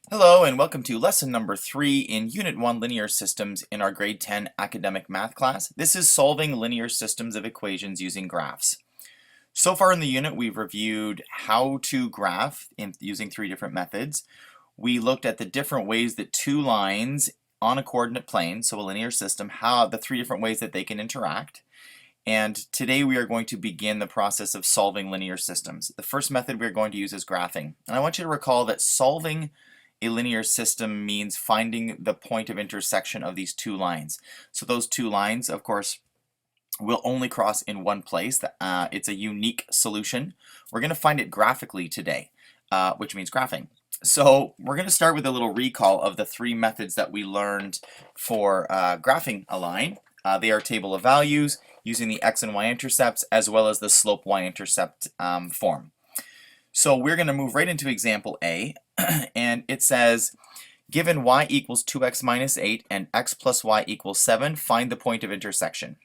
Hello and welcome to lesson number 3 in Unit 1 Linear Systems in our grade 10 academic math class. This is solving linear systems of equations using graphs. So far in the unit we've reviewed how to graph using 3 different methods. We looked at the different ways that two lines on a coordinate plane, so a linear system, how the 3 different ways that they can interact. And today we are going to begin the process of solving linear systems. The first method we're going to use is graphing. And I want you to recall that solving a linear system means finding the point of intersection of these two lines. So those two lines, of course, will only cross in one place. It's a unique solution. We're going to find it graphically today, which means graphing. So we're going to start with a little recall of the 3 methods that we learned for graphing a line. They are table of values using the x and y intercepts as well as the slope y-intercept form. So we're going to move right into example A, and it says, given y equals 2x minus 8 and x plus y equals 7, find the point of intersection.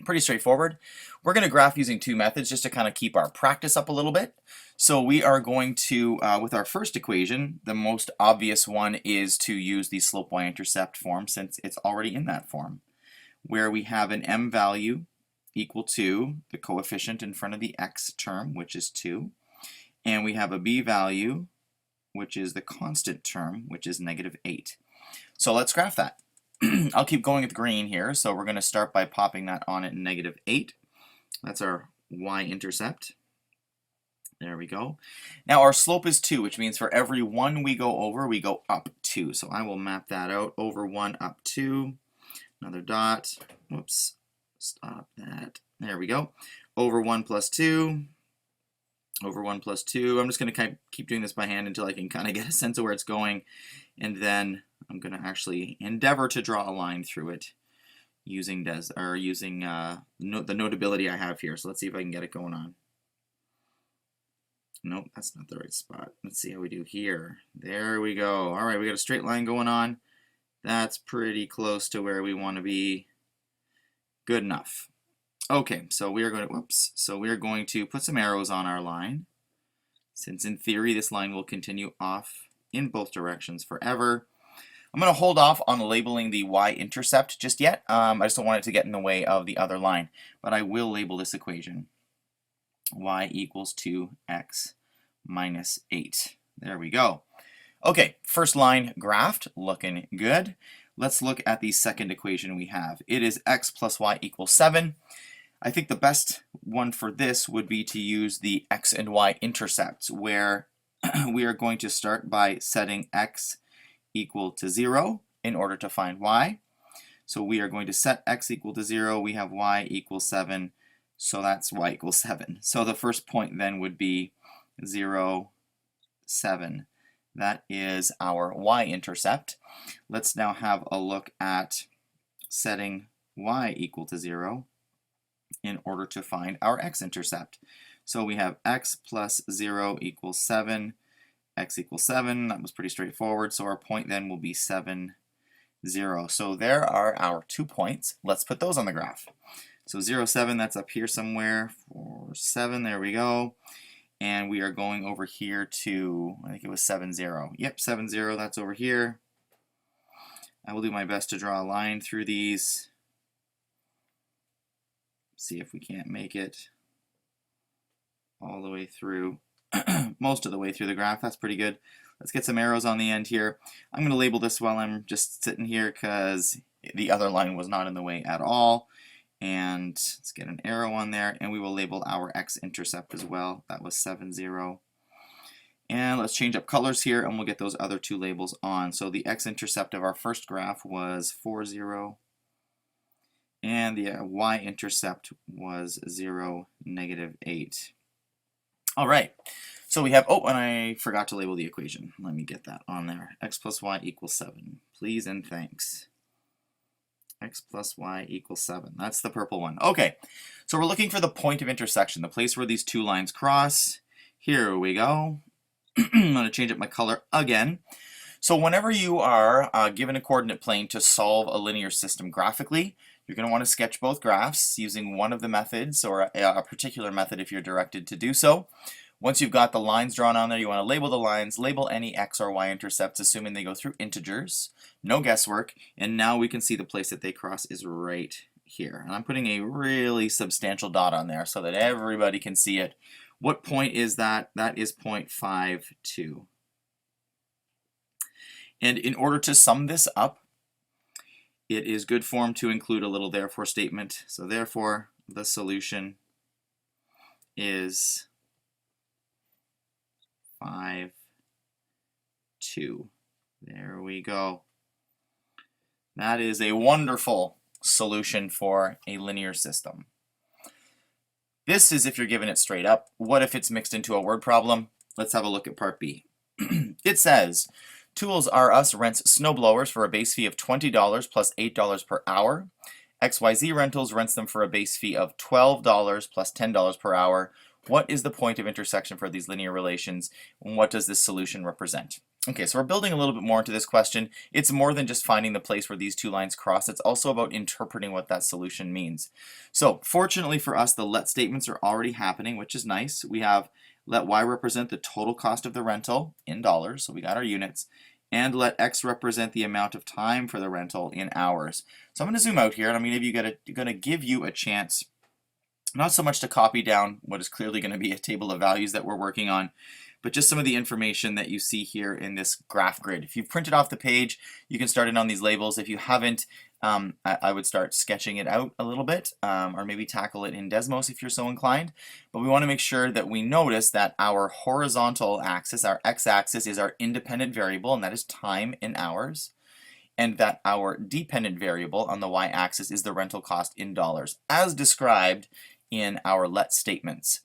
Pretty straightforward. We're going to graph using 2 methods just to kind of keep our practice up a little bit. So we are going to, with our first equation, the most obvious one is to use the slope y-intercept form since it's already in that form, where we have an m value equal to the coefficient in front of the x term, which is 2. And we have a b value, which is the constant term, which is negative 8. So let's graph that. I'll keep going with green here. So we're going to start by popping that on at negative 8. That's our y-intercept. There we go. Now our slope is 2, which means for every 1 we go over, we go up 2. So I will map that out. Over 1, up 2. Another dot. Whoops. Stop that. There we go. Over 1 plus 2. Over 1 plus 2. I'm just going to keep doing this by hand until I can kind of get a sense of where it's going. And then I'm going to actually endeavor to draw a line through it using the notability I have here. So let's see if I can get it going on. Nope, that's not the right spot. Let's see how we do here. There we go. All right, we got a straight line going on. That's pretty close to where we want to be. Good enough. Okay, so we are going to put some arrows on our line, since in theory this line will continue off in both directions forever. I'm going to hold off on labeling the y-intercept just yet. I just don't want it to get in the way of the other line, but I will label this equation. Y equals 2x minus 8. There we go. Okay, first line graphed, looking good. Let's look at the second equation we have. It is x plus y equals 7. I think the best one for this would be to use the x and y intercepts, where we are going to start by setting x equal to 0 in order to find y. So we are going to set x equal to 0. We have y equals 7, so that's y equals 7. So the first point then would be 0, 7. That is our y-intercept. Let's now have a look at setting y equal to 0 in order to find our x-intercept. So we have x plus 0 equals 7, x equals 7. That was pretty straightforward. So our point then will be 7, 0. So there are our 2 points. Let's put those on the graph. So 0, 7, that's up here somewhere. 4, 7, there we go. And we are going over here to, I think it was 7, 0. Yep, 7, 0, that's over here. I will do my best to draw a line through these. See if we can't make it all the way through, most of the way through the graph. That's pretty good. Let's get some arrows on the end here. I'm going to label this while I'm just sitting here because the other line was not in the way at all. And let's get an arrow on there, and we will label our x-intercept as well. That was 7, 0. And let's change up colors here, and we'll get those other 2 labels on. So the x-intercept of our first graph was 4, 0. And the y-intercept was 0, negative 8. All right, so we have, oh, and I forgot to label the equation. Let me get that on there. X plus y equals 7. Please and thanks. X plus y equals 7. That's the purple one. Okay, so we're looking for the point of intersection, the place where these 2 lines cross. Here we go. I'm going to change up my color again. So whenever you are given a coordinate plane to solve a linear system graphically, you're going to want to sketch both graphs using one of the methods or a particular method if you're directed to do so. Once you've got the lines drawn on there, you want to label the lines, label any X or Y intercepts, assuming they go through integers, no guesswork, and now we can see the place that they cross is right here. And I'm putting a really substantial dot on there so that everybody can see it. What point is that? That is 0.52. And in order to sum this up, it is good form to include a little therefore statement. So therefore, the solution is 5, 2. There we go. That is a wonderful solution for a linear system. This is if you're given it straight up. What if it's mixed into a word problem? Let's have a look at part B. It says, Tools R Us rents snowblowers for a base fee of $20 plus $8 per hour. XYZ Rentals rents them for a base fee of $12 plus $10 per hour. What is the point of intersection for these linear relations, and what does this solution represent? Okay, so we're building a little bit more into this question. It's more than just finding the place where these two lines cross. It's also about interpreting what that solution means. So fortunately for us, the let statements are already happening, which is nice. We have let Y represent the total cost of the rental in dollars, so we got our units, and let X represent the amount of time for the rental in hours. So I'm going to zoom out here, and I'm going to give you a chance not so much to copy down what is clearly going to be a table of values that we're working on, but just some of the information that you see here in this graph grid. If you've printed off the page, you can start it on these labels. If you haven't, I would start sketching it out a little bit, or maybe tackle it in Desmos if you're so inclined. But we want to make sure that we notice that our horizontal axis, our x-axis, is our independent variable, and that is time in hours, and that our dependent variable on the y-axis is the rental cost in dollars, as described in our let statements.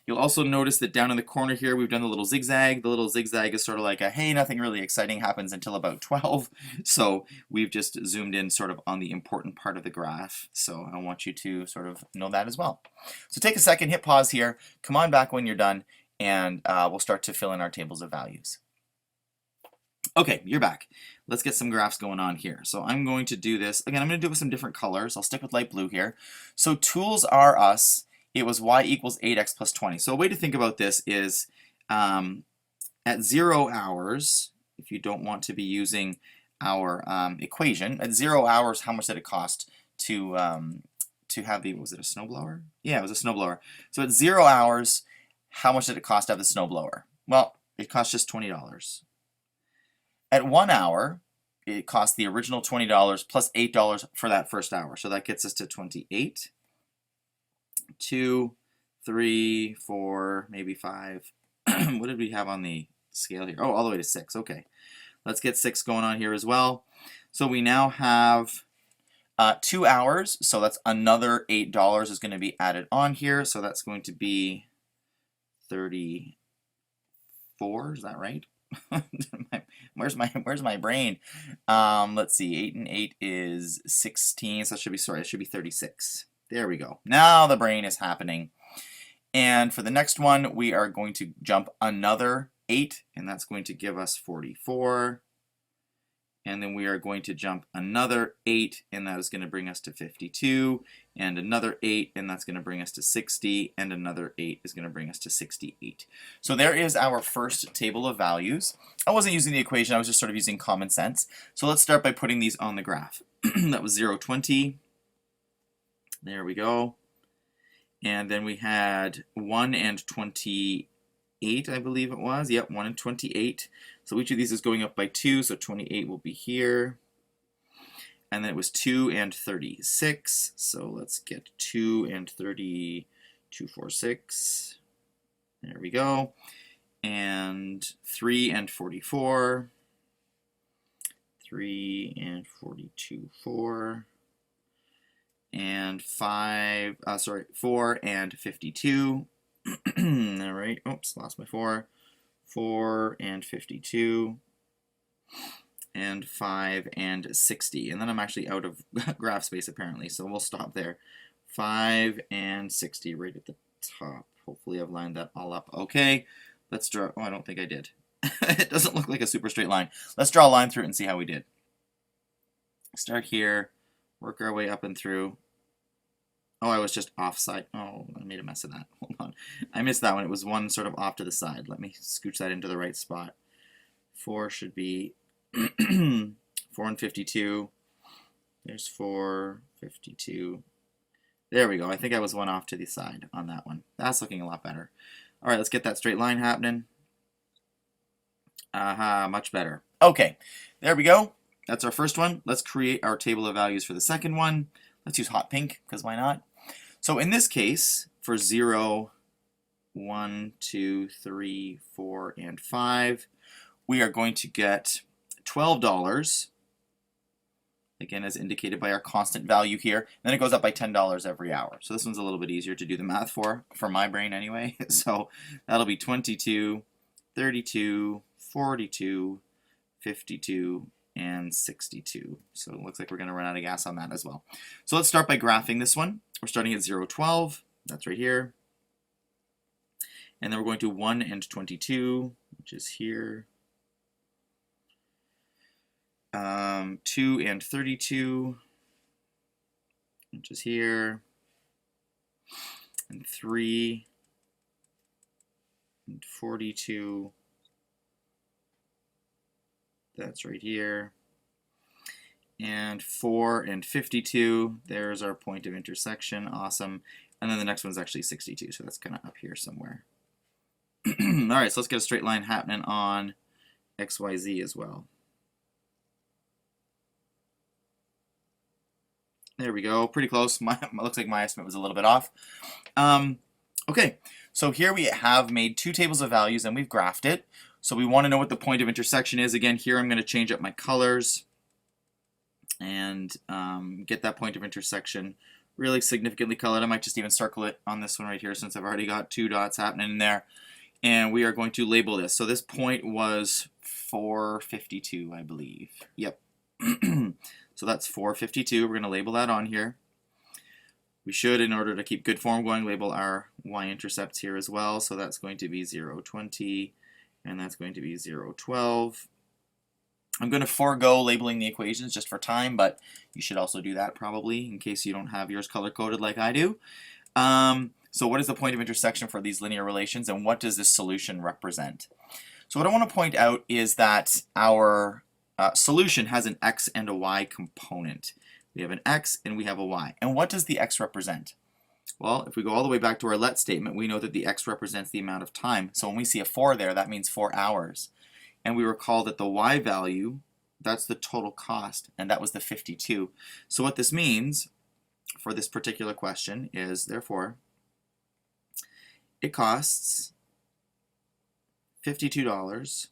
You'll also notice that down in the corner here we've done the little zigzag. The little zigzag is sort of like a, hey, nothing really exciting happens until about 12. So we've just zoomed in sort of on the important part of the graph. So I want you to sort of know that as well. So take a second, hit pause here, come on back when you're done, and we'll start to fill in our tables of values. Okay, you're back. Let's get some graphs going on here. So I'm going to do this. Again, I'm going to do it with some different colors. I'll stick with light blue here. So tools R Us, it was y equals 8x plus 20. So a way to think about this is at 0 hours, if you don't want to be using our equation, at 0 hours, how much did it cost to have the, was it a snowblower? Yeah, it was a snowblower. So at 0 hours, how much did it cost to have the snowblower? Well, it cost just $20. At 1 hour, it cost the original $20 plus $8 for that first hour. So that gets us to 28, 2, 3, 4, maybe 5. What did we have on the scale here? Oh, all the way to 6. Okay. Let's get 6 going on here as well. So we now have 2 hours. So that's another $8 is going to be added on here. So that's going to be 34. Is that right? Where's my brain? Let's see, 8 and 8 is 16, so it should be, sorry, it should be 36. There we go. Now the brain is happening. And for the next one, we are going to jump another 8, and that's going to give us 44. And then we are going to jump another 8, and that is going to bring us to 52, and another 8, and that's going to bring us to 60, and another 8 is going to bring us to 68. So there is our first table of values. I wasn't using the equation, I was just sort of using common sense. So let's start by putting these on the graph. That was 0, 20. There we go. And then we had 1 and 28, I believe it was. Yep, 1 and 28. So each of these is going up by 2, so 28 will be here. And then it was 2 and 36. So let's get 2 and 30, 2, 4, 6. There we go. And 3 and 44. 3 and 42, 4. And 4 and 52. All right, oops, lost my 4. 4 and 52. And 5 and 60. And then I'm actually out of graph space apparently, so we'll stop there. 5 and 60 right at the top. Hopefully I've lined that all up. Okay, let's draw, oh, I don't think I did. It doesn't look like a super straight line. Let's draw a line through it and see how we did. Start here, work our way up and through. Oh, I was just offside. Oh, I made a mess of that. Hold on. I missed that one. It was one sort of off to the side. Let me scooch that into the right spot. 4 should be 4 and 52. There's 4, 52. There we go. I think I was one off to the side on that one. That's looking a lot better. All right, let's get that straight line happening. Aha, much better. Okay, there we go. That's our first one. Let's create our table of values for the second one. Let's use hot pink, because why not? So in this case, for 0, 1, 2, 3, 4, and 5, we are going to get $12, again as indicated by our constant value here. And then it goes up by $10 every hour. So this one's a little bit easier to do the math for my brain anyway. So that'll be 22, 32, 42, 52, and 62. So it looks like we're going to run out of gas on that as well. So let's start by graphing this one. We're starting at 0, 12. That's right here. And then we're going to 1 and 22, which is here. 2 and 32, which is here. And 3 and 42. That's right here. And 4 and 52, there's our point of intersection, awesome. And then the next one's actually 62, so that's kind of up here somewhere. All right, so let's get a straight line happening on XYZ as well. There we go, pretty close. Looks like my estimate was a little bit off. Okay, so here we have made two tables of values and we've graphed it. So we want to know what the point of intersection is. Again, here I'm going to change up my colors and get that point of intersection really significantly colored. I might just even circle it on this one right here since I've already got two dots happening in there. And we are going to label this. So this point was 452, I believe. Yep. So that's 452. We're going to label that on here. We should, in order to keep good form going, label our y-intercepts here as well. So that's going to be 0, 20, and that's going to be 0, 12. I'm going to forego labeling the equations just for time, but you should also do that probably in case you don't have yours color-coded like I do. So what is the point of intersection for these linear relations, and what does this solution represent? So what I want to point out is that our solution has an x and a y component. We have an x and we have a y. And what does the x represent? Well, if we go all the way back to our let statement, we know that the x represents the amount of time. So when we see a 4 there, that means 4 hours. And we recall that the y value, that's the total cost, and that was the 52. So what this means for this particular question is, therefore, it costs $52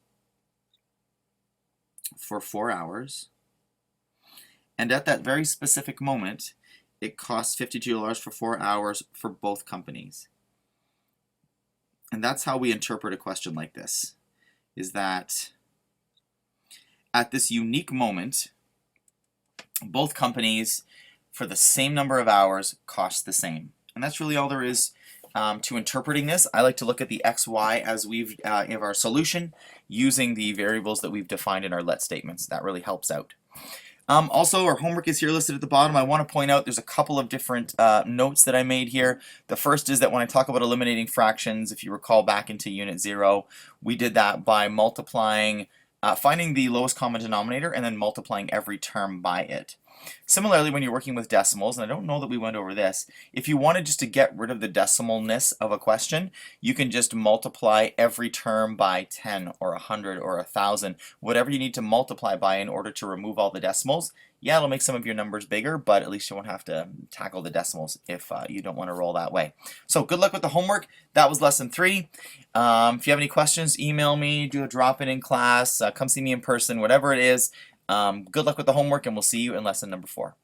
for 4 hours. And at that very specific moment, it costs $52 for 4 hours for both companies. And that's how we interpret a question like this, is that at this unique moment, both companies, for the same number of hours, cost the same. And that's really all there is to interpreting this. I like to look at the x, y as we've in our solution using the variables that we've defined in our let statements. That really helps out. Also, our homework is here listed at the bottom. I want to point out there's a couple of different notes that I made here. The first is that when I talk about eliminating fractions, if you recall back into Unit 0, we did that by multiplying, finding the lowest common denominator and then multiplying every term by it. Similarly, when you're working with decimals, and I don't know that we went over this, if you wanted just to get rid of the decimalness of a question, you can just multiply every term by 10 or 100 or 1,000, whatever you need to multiply by in order to remove all the decimals. Yeah, it'll make some of your numbers bigger, but at least you won't have to tackle the decimals if you don't want to roll that way. So good luck with the homework. That was lesson 3. If you have any questions, email me, do a drop-in in class, come see me in person, whatever it is. Good luck with the homework, and we'll see you in lesson number 4.